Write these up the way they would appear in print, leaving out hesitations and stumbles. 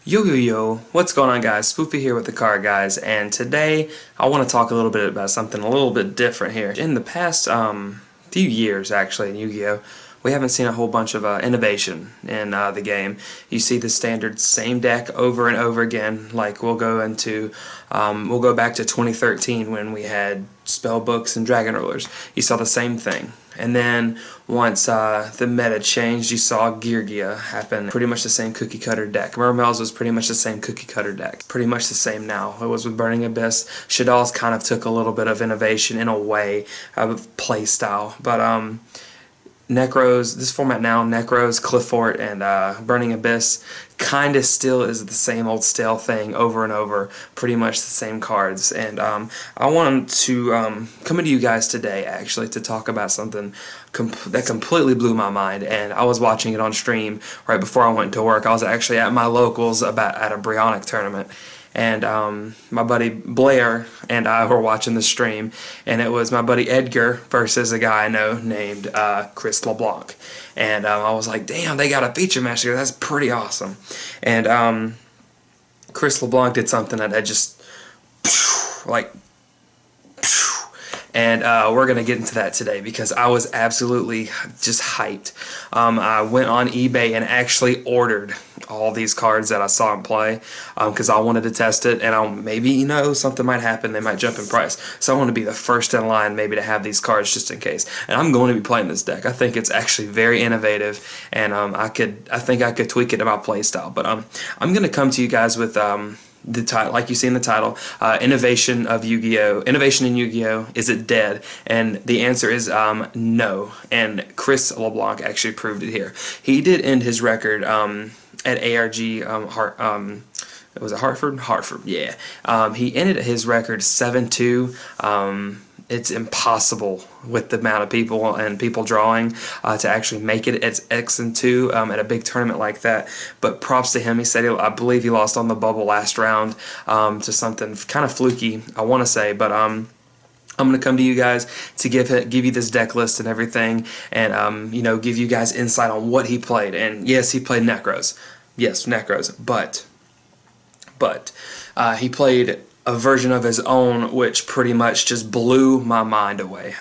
Yo, what's going on, guys? Spoofy here with the card guys, and today I want to talk a little bit about something a little bit different here. In the past few years, actually, in Yu-Gi-Oh!, we haven't seen a whole bunch of innovation in the game. You see the standard same deck over and over again. Like we'll go back to 2013 when we had spell books and dragon rulers. You saw the same thing. And then once the meta changed, you saw Geargia happen. Pretty much the same cookie cutter deck. Mermel's was pretty much the same cookie cutter deck. Pretty much the same now. It was with Burning Abyss. Shadal's kind of took a little bit of innovation in a way of play style. But Nekroz, this format now, Nekroz, Cliffort, and Burning Abyss kind of still is the same old stale thing over and over, pretty much the same cards. And I wanted to come to you guys today actually to talk about something that completely blew my mind, and I was watching it on stream right before I went to work. I was actually at my locals at a Brionac tournament. And my buddy Blair and I were watching the stream, and it was my buddy Edgar versus a guy I know named Chris Leblanc. And I was like, damn, they got a feature match here. That's pretty awesome. And Chris Leblanc did something that just, like, and we're going to get into that today because I was absolutely just hyped. I went on eBay and actually ordered all these cards that I saw him play because I wanted to test it, and maybe, you know, something might happen. They might jump in price. So I want to be the first in line maybe to have these cards just in case. And I'm going to be playing this deck. I think it's actually very innovative, and I think I could tweak it to my play style. But I'm going to come to you guys with the title, like you see in the title, Innovation of Yu-Gi-Oh! Innovation in Yu-Gi-Oh! Is it dead? And the answer is no. And Chris Leblanc actually proved it here. He did end his record at ARG. Was it Hartford? Hartford, yeah. He ended his record 7-2. It's impossible with the amount of people and people drawing to actually make it at X2 at a big tournament like that. But props to him. He said I believe he lost on the bubble last round to something kind of fluky, I want to say. But I'm going to come to you guys to give you this deck list and everything, and you know, give you guys insight on what he played. And yes, he played Nekroz. Yes, Nekroz. But he played a version of his own which pretty much just blew my mind away.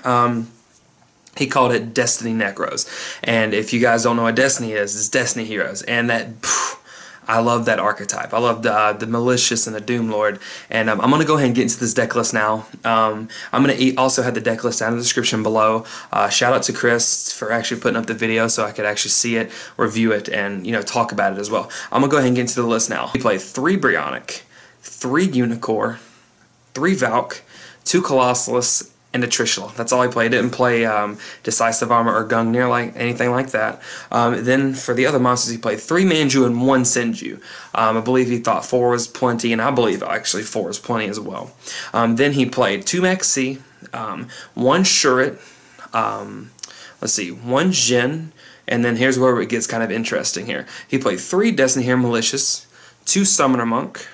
He called it Destiny Nekroz. And if you guys don't know what Destiny is, it's Destiny Heroes. And that, I love that archetype. I love the Malicious and the Doom Lord. And I'm going to go ahead and get into this deck list now. I'm going to also have the deck list down in the description below. Shout out to Chris for actually putting up the video so I could actually see it, review it, and, you know, talk about it as well. I'm going to go ahead and get into the list now. He played 3 Brionac, 3 Unicore, 3 Valk, 2 Clausolas, and a Trishula. That's all he played. He didn't play Decisive Armor or Gungnir, like anything like that. Then for the other monsters, he played 3 Manju and 1 Senju. I believe he thought 4 was plenty, and I believe actually 4 is plenty as well. Then he played 2 Maxx, 1 Shurit, let's see, 1 Djinn, and then here's where it gets kind of interesting here. He played 3 Destiny Hero Malicious, 2 Summoner Monk,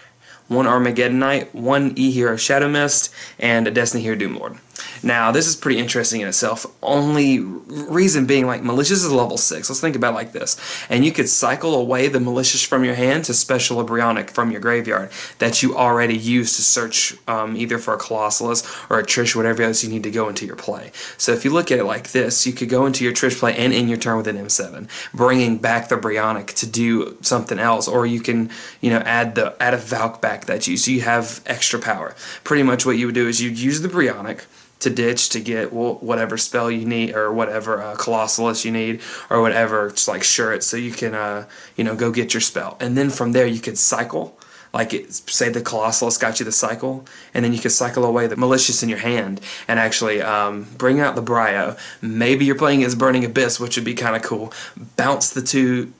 1 Armageddon Knight, 1 E-Hero Shadow Mist, and a Destiny Hero Doom Lord. Now, this is pretty interesting in itself. Only reason being, like, Malicious is level 6. Let's think about it like this. And you could cycle away the Malicious from your hand to special a Brionac from your graveyard that you already used to search either for a Clausolas or a Trish, whatever else you need to go into your play. So if you look at it like this, you could go into your Trish play and end your turn with an M7, bringing back the Brionac to do something else, or you can, you know, add a Valk back that you, so you have extra power. Pretty much what you would do is you'd use the Brionac to ditch to get whatever spell you need, or whatever Clausolas you need, or whatever, just like Shurit, so you can you know, go get your spell. And then from there you could cycle, like say the Clausolas got you the cycle, and then you could cycle away the Malicious in your hand and actually bring out the Brio. Maybe you're playing as Burning Abyss, which would be kind of cool. Bounce the 2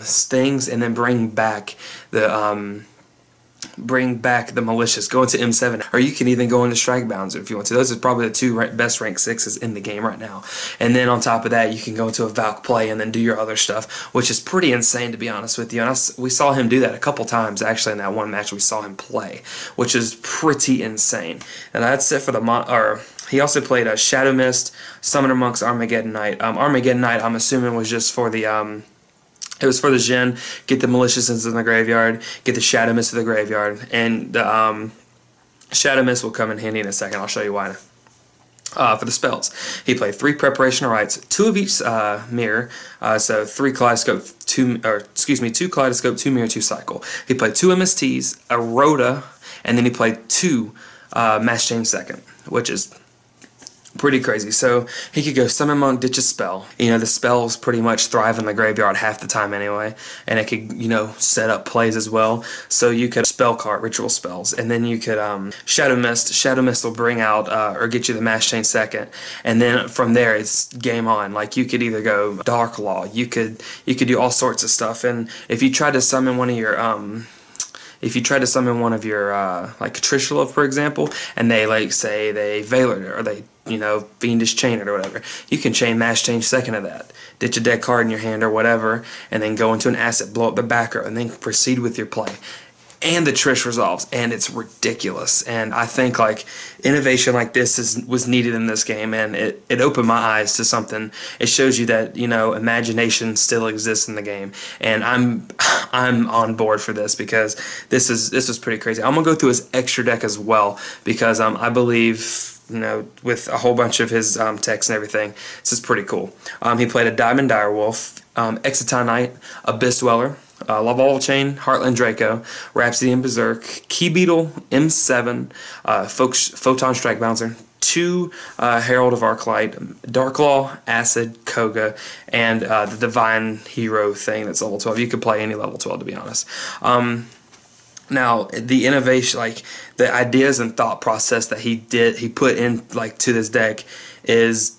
stings, and then bring back the Malicious, go into M7, or you can even go into Strike Bouncer if you want to. Those are probably the 2 best rank 6s in the game right now. And then on top of that, you can go into a Valk play and then do your other stuff, which is pretty insane, to be honest with you. And we saw him do that a couple times actually in that one match we saw him play, which is pretty insane. And that's it for the he also played a Shadow Mist, Summoner Monk's Armageddon Knight. Armageddon Knight, I'm assuming, was just for the It was for the Djinn, get the Malicious in the graveyard, get the Shadow Mist to the graveyard, and the Shadow Mist will come in handy in a second. I'll show you why. For the spells, he played 3 Preparation of Rites, 2 of each mirror, so 3 Kaleidoscope, 2 Kaleidoscope, 2 Mirror, 2 Cycle. He played 2 MSTs, a Rhoda, and then he played 2 Maxx Chain second, which is pretty crazy. So he could go Summon Monk, ditch a spell. You know, the spells pretty much thrive in the graveyard half the time anyway, and it could, you know, set up plays as well. So you could spell card, ritual spells, and then you could Shadow Mist. Shadow Mist will bring out or get you the Maxx Chain second, and then from there it's game on. Like you could either go Dark Law, you could do all sorts of stuff, and if you try to summon one of your like Trishula, for example, and they like say they veil it or they, you know, fiendish chain it or whatever, you can chain Maxx Chain second of that, ditch a deck card in your hand or whatever, and then go into an asset, blow up the back row, and then proceed with your play. And the Trish resolves, and it's ridiculous. And I think like innovation like this was needed in this game, and it opened my eyes to something. It shows you that, you know, imagination still exists in the game, and I'm on board for this because this was pretty crazy. I'm gonna go through his extra deck as well because I believe, you know, with a whole bunch of his text and everything, this is pretty cool. He played a Diamond Direwolf, Exciton Knight, Abyss Dweller, Lavalval Chain, Heartland Draco, Rhapsody and Bezerk, Key Beetle, M7, Photon Strike Bouncer, 2 Herald of Arclight, Darklaw, Acid, Koga, and the Divine Hero thing that's level 12. You could play any level 12, to be honest. Now, the innovation, like the ideas and thought process that he put in like to this deck is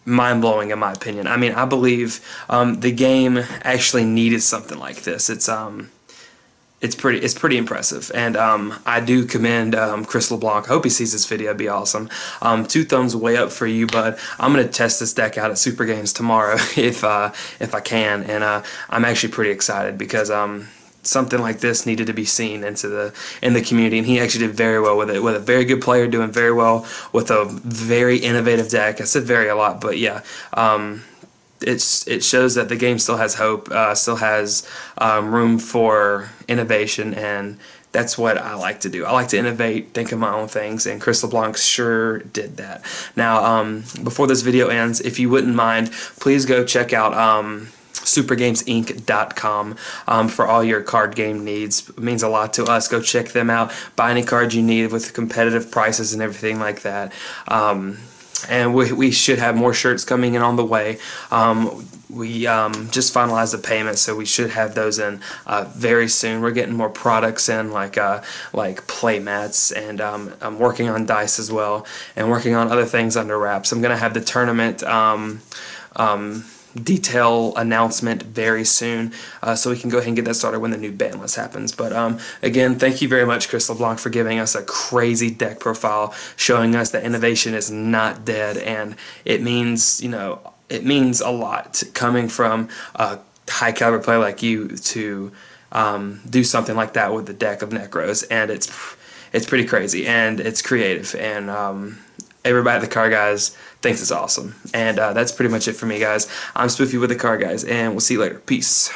mind-blowing in my opinion. I mean, I believe the game actually needed something like this. It's pretty impressive, and I do commend Chris Leblanc. I hope he sees this video. It'd be awesome. 2 thumbs way up for you, but I'm gonna test this deck out at Super Games tomorrow if I can, and I'm actually pretty excited because something like this needed to be seen in the community, and he actually did very well with it. With a very good player doing very well with a very innovative deck. I said very a lot, but yeah, it shows that the game still has hope, still has room for innovation, and that's what I like to do. I like to innovate, think of my own things, and Chris Leblanc sure did that. Now, before this video ends, if you wouldn't mind, please go check out supergamesinc.com for all your card game needs. It means a lot to us. Go check them out. Buy any cards you need with competitive prices and everything like that. And we should have more shirts coming in on the way. We just finalized the payment, so we should have those in very soon. We're getting more products in, like play mats, and I'm working on dice as well, and working on other things under wraps. I'm gonna have the tournament detail announcement very soon, so we can go ahead and get that started when the new ban list happens. But again, thank you very much, Chris Leblanc, for giving us a crazy deck profile, showing us that innovation is not dead, and it means, you know, it means a lot coming from a high caliber player like you to do something like that with the deck of Nekroz, and it's pretty crazy, and it's creative, and everybody at the Car Guys thinks it's awesome. And that's pretty much it for me, guys. I'm Spoofy with the Car Guys, and we'll see you later. Peace.